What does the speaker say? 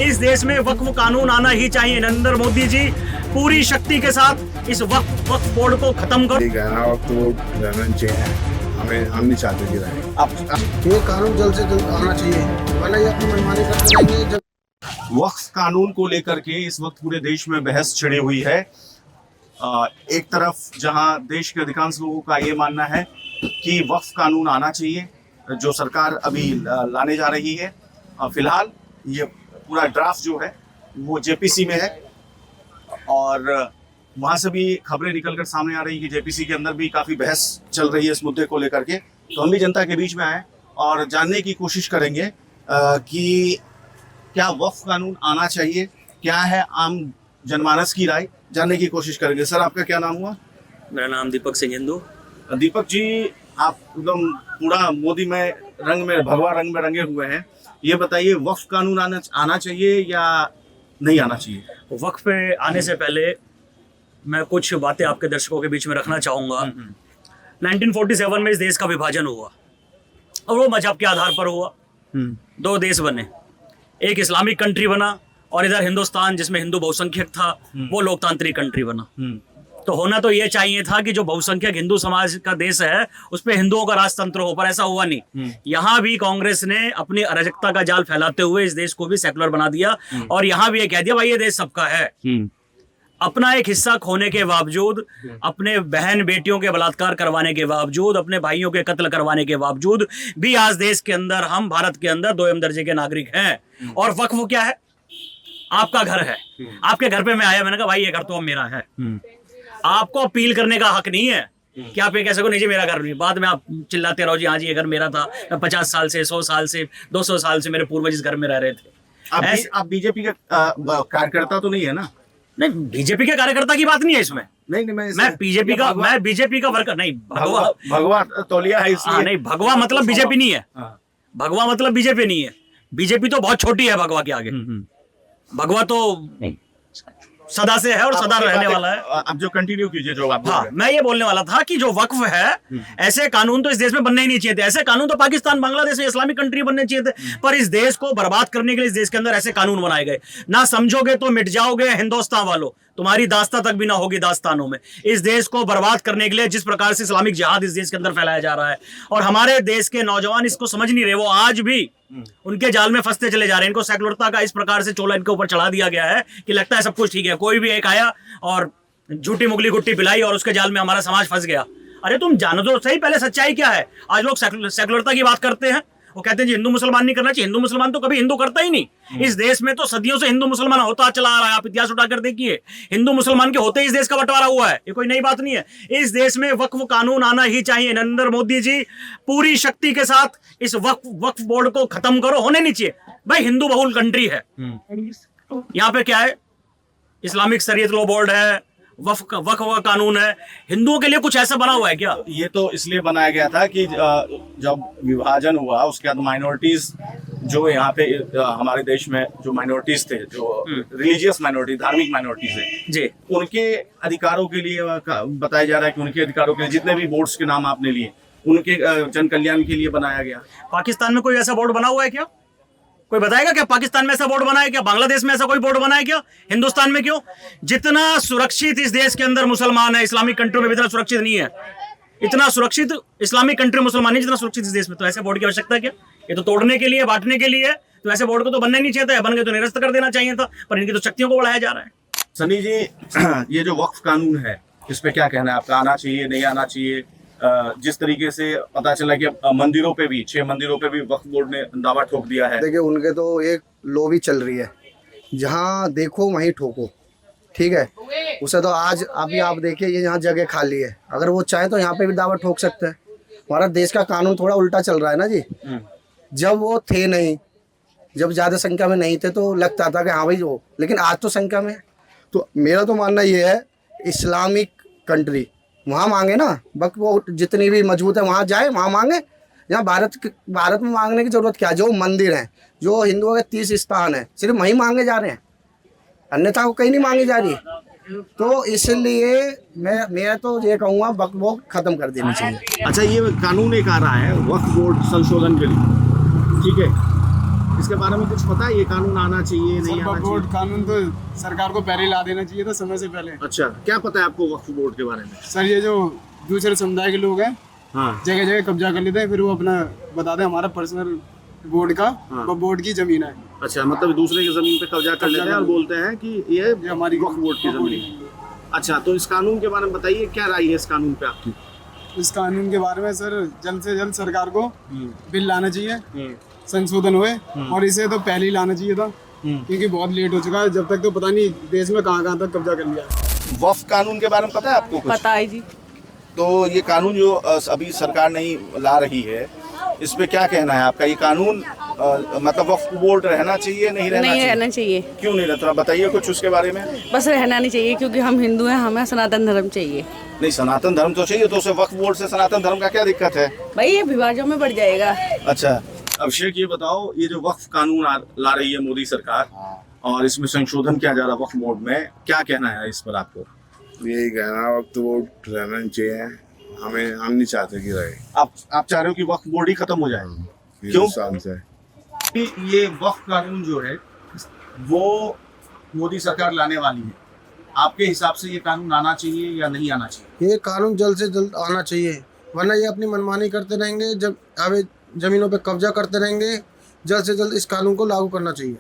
इस देश में वक्फ कानून आना ही चाहिए। नरेंद्र मोदी जी पूरी शक्ति के साथ इस वक्फ बोर्ड को खत्म करो। वक्त वो रहना चाहिए, हम नहीं चाहते कि रहे। ये कानून जल्द से जल्द आना चाहिए, वरना ये अपनी मनमानी करते रहेंगे। वक्फ कानून को लेकर के इस वक्त पूरे देश में बहस छिड़ी हुई है। एक तरफ जहां देश के अधिकांश लोगों का ये मानना है कि वक्फ कानून आना चाहिए, जो सरकार अभी लाने जा रही है। फिलहाल ये पूरा ड्राफ्ट जो है वो जेपीसी में है और वहां से भी खबरें निकलकर सामने आ रही है कि जेपीसी के अंदर भी काफी बहस चल रही है इस मुद्दे को लेकर के। तो हम भी जनता के बीच में आए और जानने की कोशिश करेंगे कि क्या वक्फ कानून आना चाहिए, क्या है आम जनमानस की राय, जानने की कोशिश करेंगे। सर, आपका क्या नाम हुआ? मेरा नाम दीपक सिंह हिंदू। दीपक जी, आप एकदम पूरा मोदी में भगवा रंग में रंगे हुए हैं। ये बताइए, वक्फ कानून आना चाहिए या नहीं आना चाहिए? वक्फ पे आने से पहले मैं कुछ बातें आपके दर्शकों के बीच में रखना चाहूँगा। 1947 में इस देश का विभाजन हुआ और वो मजहब के आधार पर हुआ। दो देश बने, एक इस्लामिक कंट्री बना और इधर हिंदुस्तान जिसमें हिंदू बहुसंख्यक था वो लोकतांत्रिक कंट्री बना। तो होना तो ये चाहिए था कि जो बहुसंख्यक हिंदू समाज का देश है उस पे हिंदुओं का राजतंत्र हो, पर ऐसा हुआ नहीं। यहाँ भी कांग्रेस ने अपनी अराजकता का जाल फैलाते हुए इस देश को भी सेकुलर बना दिया और यहाँ भी ये कह दिया भाई ये देश सबका है। अपना एक हिस्सा खोने के बावजूद, अपने बहन बेटियों के बलात्कार करवाने के बावजूद, अपने भाइयों के कत्ल करवाने के बावजूद भी आज देश के अंदर, हम भारत के अंदर 2 दर्जे के नागरिक हैं। और वक्फ क्या है? आपका घर है। आपके घर पे मैं आया, मैंने कहा भाई ये घर तो अब मेरा है। आपको अपील करने का हक नहीं है कि आप ये कह सको नहीं जी मेरा घर नहीं। बाद में आप चिल्लाते रहो जी हाँ जी ये घर मेरा था, मैं 50 साल से, 100 साल से, 200 साल से मेरे पूर्वज इस घर में रह रहे थे। आप बीजेपी का कार्यकर्ता तो नहीं है ना? नहीं, बीजेपी के कार्यकर्ता की बात नहीं है इसमें। नहीं, मैं बीजेपी का वर्कर नहीं। भगवा तौलिया है इसलिए। नहीं, भगवा मतलब बीजेपी नहीं है। भगवा मतलब बीजेपी नहीं है। बीजेपी तो बहुत छोटी है भगवा के आगे। भगवा तो सदा से है और सदा रहने वाला है। अब जो कंटिन्यू कीजिए जो आप। हाँ, मैं ये बोलने वाला था कि जो वक्फ है, ऐसे कानून तो इस देश में बनने ही नहीं चाहिए थे। ऐसे कानून तो पाकिस्तान, बांग्लादेश में इस्लामिक कंट्री बनने चाहिए थे, पर इस देश को बर्बाद करने के लिए इस देश के अंदर ऐसे कानून बनाए गए। ना समझोगे तो मिट जाओगे हिंदुस्तान वालों, तुम्हारी दास्ता तक भी ना होगी दास्तानों में। इस देश को बर्बाद करने के लिए जिस प्रकार से इस्लामिक जिहाद इस देश के अंदर फैलाया जा रहा है और हमारे देश के नौजवान इसको समझ नहीं रहे, वो आज भी उनके जाल में फंसते चले जा रहे हैं। इनको सेकुलरता का इस प्रकार से चोला इनके ऊपर चढ़ा दिया गया है कि लगता है सब कुछ ठीक है। कोई भी एक आया और झूठी मुगली गुट्टी पिलाई और उसके जाल में हमारा समाज फंस गया। अरे तुम जानो तो सही पहले सच्चाई क्या है। आज लोग सेकुलरता की बात करते हैं, वो कहते हैं जी हिंदू मुसलमान नहीं करना चाहिए। हिंदू मुसलमान तो कभी हिंदू करता ही नहीं। इस देश में तो सदियों से हिंदू मुसलमान होता चला आ रहा है। आप इतिहास उठाकर देखिए, हिंदू मुसलमान के होते ही इस देश का बंटवारा हुआ है। ये कोई नई बात नहीं है। इस देश में वक्फ कानून आना ही चाहिए। नरेंद्र मोदी जी पूरी शक्ति के साथ इस वक्फ बोर्ड को खत्म करो। होने नहीं चाहिए भाई, हिंदू बहुल कंट्री है। यहाँ पे क्या है, इस्लामिक शरीयत लॉ बोर्ड है, वक्फ का कानून है। हिंदुओं के लिए कुछ ऐसा बना हुआ है क्या? ये तो इसलिए बनाया गया था कि जब विभाजन हुआ उसके बाद माइनॉरिटीज जो यहाँ पे हमारे देश में जो माइनॉरिटीज थे, जो रिलीजियस माइनॉरिटी, धार्मिक माइनॉरिटीज है जी, उनके अधिकारों के लिए बताया जा रहा है कि उनके अधिकारों के लिए जितने भी बोर्ड्स के नाम आपने लिए उनके जन कल्याण के लिए बनाया गया। पाकिस्तान में कोई ऐसा बोर्ड बना हुआ है क्या? कोई बताएगा क्या पाकिस्तान में ऐसा बोर्ड बना है क्या? बांग्लादेश में ऐसा कोई बोर्ड बना है क्या? हिंदुस्तान में क्यों? जितना सुरक्षित इस देश के अंदर मुसलमान है, इस्लामिक कंट्री में भी इतना सुरक्षित नहीं है। इतना सुरक्षित इस्लामिक कंट्री मुसलमान नहीं जितना सुरक्षित इस देश में। तो ऐसे बोर्ड की आवश्यकता क्या? ये तो तोड़ने के लिए, बांटने के लिए। तो ऐसे बोर्ड को तो बनना नहीं चाहिए था, बन गए तो निरस्त कर देना चाहिए था, पर इनकी तो शक्तियों को बढ़ाया जा रहा है। सनी जी, ये जो वक्फ कानून है इस पे क्या कहना है आपका? आना चाहिए, नहीं आना चाहिए? जिस तरीके से पता चला कि मंदिरों पे भी, 6 मंदिरों पे भी वक्फ बोर्ड ने दावा ठोक दिया है। देखिए, उनके तो एक लॉबी चल रही है, जहाँ देखो वहीं ठोको, ठीक है। उसे तो आज अभी आप देखिए ये यहाँ जगह खाली है, अगर वो चाहे तो यहाँ पे भी दावा ठोक सकते हैं। हमारा देश का कानून थोड़ा उल्टा चल रहा है ना जी। जब वो थे नहीं, जब ज़्यादा संख्या में नहीं थे तो लगता था कि हाँ भाई वो, लेकिन आज तो संख्या में। तो मेरा तो मानना ये है, इस्लामिक कंट्री वहाँ मांगे ना, बक वो जितनी भी मजबूत है वहाँ जाए, वहाँ मांगे। यहाँ भारत में मांगने की जरूरत क्या है? जो मंदिर हैं, जो हिंदुओं के 30 स्थान है, सिर्फ वहीं मांगे जा रहे हैं, अन्यथा को कहीं नहीं मांगी जा रही। तो इसलिए मैं तो ये कहूँगा वक्फ बोर्ड खत्म कर देनी चाहिए। अच्छा, ये कानून एक आ रहा है वक्फ बोर्ड संशोधन के लिए, ठीक है। इसके बारे में कुछ पता है, ये कानून आना चाहिए नहीं आना वक्फ चाहिए? बोर्ड कानून तो सरकार को पहले ही ला देना चाहिए था, समय से पहले। अच्छा, क्या पता है आपको वक्फ बोर्ड के बारे में? सर ये जो दूसरे समुदाय के लोग हैं हाँ जगह जगह कब्जा कर लेते हैं, फिर वो अपना बताते हैं हमारा पर्सनल बोर्ड का, हाँ। वो बोर्ड की जमीन है, अच्छा, मतलब दूसरे की जमीन पे कब्जा कर लेते हैं और बोलते हैं कि ये हमारी वक्फ बोर्ड की जमीन है। अच्छा, तो इस कानून के बारे में बताइए, क्या राय है इस कानून पे आपकी? इस कानून के बारे में सर जल्द से जल्द सरकार को बिल लाना चाहिए, हम्म, संशोधन हुए, और इसे तो पहले ही लाना चाहिए था, क्योंकि बहुत लेट हो चुका है। जब तक तो पता नहीं देश में कहाँ कहाँ तक कब्जा कर लिया है। वक्फ कानून के बारे में पता है आपको कुछ? पता है जी। तो ये कानून जो अभी सरकार नहीं ला रही है, इस पे क्या कहना है आपका? ये कानून मतलब वक्फ बोर्ड रहना चाहिए नहीं रहना नहीं चाहिए? रहना चाहिए, क्यों नहीं रहता, बताइए कुछ उसके बारे में। बस रहना नहीं चाहिए, क्योंकि हम हिंदू हैं, हमें सनातन धर्म चाहिए। नहीं, सनातन धर्म तो चाहिए, तो उसे वक्फ बोर्ड से सनातन धर्म का क्या दिक्कत है? भाई ये विभाजों में बढ़ जाएगा। अच्छा, अभिषेक ये बताओ, ये जो वक्फ कानून ला रही है मोदी सरकार और इसमें संशोधन किया जा रहा है वक्फ बोर्ड में, क्या कहना है इस पर आपको? यही कहना वक्त वो रहना चाहिए, हम नहीं चाहते कि रहे। आप चाह रहे हो कि वक्फ बोर्ड ही खत्म हो जाए? ये क्यों? साल से ये वक्फ कानून जो है वो मोदी सरकार लाने वाली है, आपके हिसाब से ये कानून आना चाहिए या नहीं आना चाहिए? ये कानून जल्द से जल्द आना चाहिए, वरना ये अपनी मनमानी करते रहेंगे, जब अवैध जमीनों पे कब्जा करते रहेंगे। जल्द से जल्द इस कानून को लागू करना चाहिए।